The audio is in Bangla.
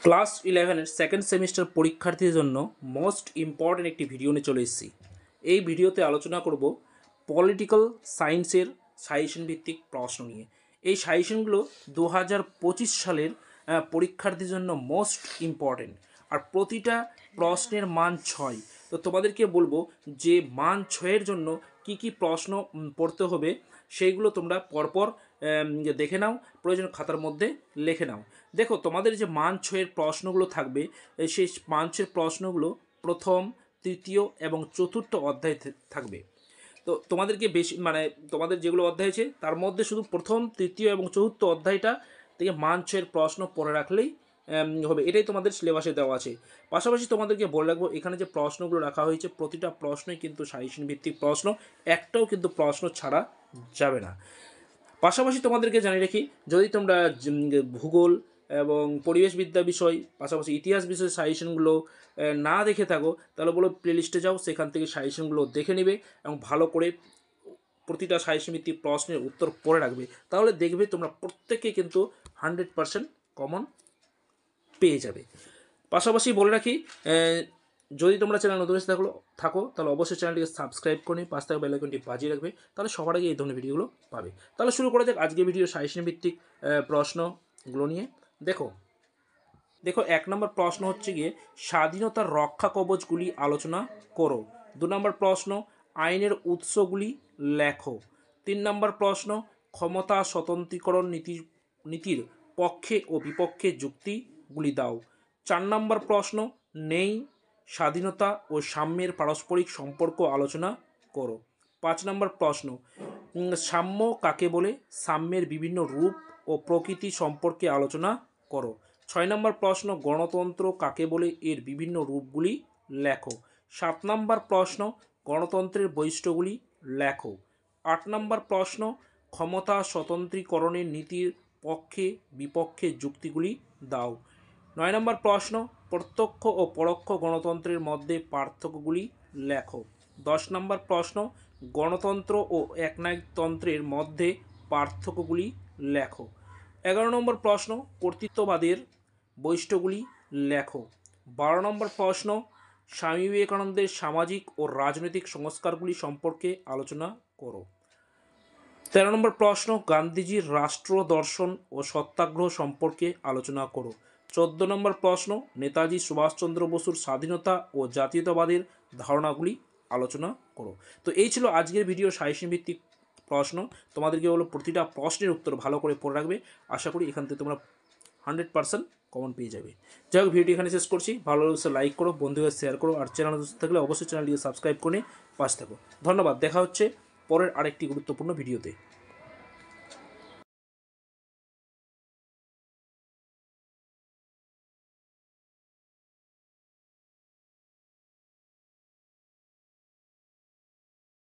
ক্লাস 11-এর সেকেন্ড সেমিস্টার পরীক্ষার্থীদের জন্য মোস্ট ইম্পর্ট্যান্ট একটি ভিডিও নিয়ে চলে এসেছি। এই ভিডিওতে আলোচনা করব পলিটিক্যাল সায়েন্সের সাজেশন ভিত্তিক প্রশ্ন নিয়ে। এই সাজেশনগুলো 2025 সালের পরীক্ষার্থীর জন্য মোস্ট ইম্পর্ট্যান্ট, আর প্রতিটা প্রশ্নের মান 6। তো তোমাদেরকে বলবো যে মান 6-এর জন্য কি কি প্রশ্ন পড়তে হবে সেইগুলো তোমরা পরপর দেখে নাও, প্রয়োজন খাতার মধ্যে লিখে নাও। দেখো, তোমাদের যে মান 6-এর প্রশ্নগুলো থাকবে, সেই মান 6-এর প্রশ্নগুলো প্রথম, তৃতীয় এবং চতুর্থ অধ্যায় থাকবে। তো তোমাদেরকে বেশি তোমাদের যেগুলো অধ্যায় আছে তার মধ্যে শুধু প্রথম, তৃতীয় এবং চতুর্থ অধ্যায়টা থেকে মান 6-এর প্রশ্ন পড়ে রাখলেই হবে। এটাই তোমাদের সিলেবাসে দেওয়া আছে। পাশাপাশি তোমাদেরকে বলে রাখবো, এখানে যে প্রশ্নগুলো রাখা হয়েছে প্রতিটা প্রশ্নই কিন্তু সাজেশন ভিত্তিক প্রশ্ন, একটাও কিন্তু প্রশ্ন ছাড়া যাবে না। পাশাপাশি তোমাদেরকে জানিয়ে রাখি, যদি তোমরা ভূগোল এবং পরিবেশবিদ্যা বিষয়, পাশাপাশি ইতিহাস বিষয় সাজেশনগুলো না দেখে থাকো, তাহলে বলো প্লেলিস্টে যাও, সেখান থেকে সাজেশনগুলো দেখে নেবে এবং ভালো করে প্রতিটা সাজেশন ভিত্তিক প্রশ্নের উত্তর পড়ে রাখবে। তাহলে দেখবে তোমরা প্রত্যেকে কিন্তু 100% কমন পেয়ে যাবে। পাশাপাশি বলে রাখি, যদি তোমরা চ্যানেল নতুন এসে থাকো তাহলে অবশ্যই চ্যানেলটিকে সাবস্ক্রাইব করে পাশ থেকে বেল আইকনটি বাজিয়ে রাখবে, তাহলে সবার আগে এই ধরনের ভিডিওগুলো পাবে। তাহলে শুরু করা যাক আজকে ভিডিও সাজেশন ভিত্তিক প্রশ্নগুলো নিয়ে। দেখো 1 নম্বর প্রশ্ন হচ্ছে গিয়ে স্বাধীনতার রক্ষা কবচগুলি আলোচনা করো। 2 নম্বর প্রশ্ন আইনের উৎসগুলি লেখো। 3 নম্বর প্রশ্ন ক্ষমতা স্বতন্ত্রীকরণ নীতির পক্ষে ও বিপক্ষে যুক্তিগুলি দাও। 4 নম্বর প্রশ্ন নেই স্বাধীনতা ও সাম্যের পারস্পরিক সম্পর্ক আলোচনা করো। 5 নম্বর প্রশ্ন সাম্য কাকে বলে, সাম্যের বিভিন্ন রূপ ও প্রকৃতি সম্পর্কে আলোচনা করো। 6 নম্বর প্রশ্ন গণতন্ত্র কাকে বলে, এর বিভিন্ন রূপগুলি লেখো। 7 নম্বর প্রশ্ন গণতন্ত্রের বৈশিষ্ট্যগুলি লেখো। 8 নম্বর প্রশ্ন ক্ষমতা স্বতন্ত্রীকরণের নীতির পক্ষে বিপক্ষে যুক্তিগুলি দাও। 9 নম্বর প্রশ্ন প্রত্যক্ষ ও পরোক্ষ গণতন্ত্রের মধ্যে পার্থক্যগুলি লেখো। 10 নম্বর প্রশ্ন গণতন্ত্র ও একনায়কতন্ত্রের মধ্যে পার্থক্যগুলি লেখো। 11 নম্বর প্রশ্ন কর্তৃত্ববাদের বৈশিষ্ট্যগুলি লেখো। 12 নম্বর প্রশ্ন স্বামী বিবেকানন্দের সামাজিক ও রাজনৈতিক সংস্কারগুলি সম্পর্কে আলোচনা করো। 13 নম্বর প্রশ্ন গান্ধীজির রাষ্ট্র দর্শন ও সত্যাগ্রহ সম্পর্কে আলোচনা করো। 14 নম্বর প্রশ্ন নেতাজি সুভাষচন্দ্র বসুর স্বাধীনতা ও জাতীয়তাবাদের ধারণাগুলি আলোচনা করো। তো এই ছিল আজকের ভিডিও সাজেশন ভিত্তিক প্রশ্ন। তোমাদেরকে বলো প্রতিটা প্রশ্নের উত্তর ভালো করে পড়ে রাখবে। আশা করি এখান থেকে তোমরা 100% কমন পেয়ে যাবে। যাই হোক, ভিডিও এখানে শেষ করছি। ভালো লাগলে লাইক করো, বন্ধুদের শেয়ার করো, আর চ্যানেল থাকলে অবশ্যই চ্যানেলটিকে সাবস্ক্রাইব করে পাশে থাকো। ধন্যবাদ। দেখা হচ্ছে পরের আরেকটি গুরুত্বপূর্ণ ভিডিওতে।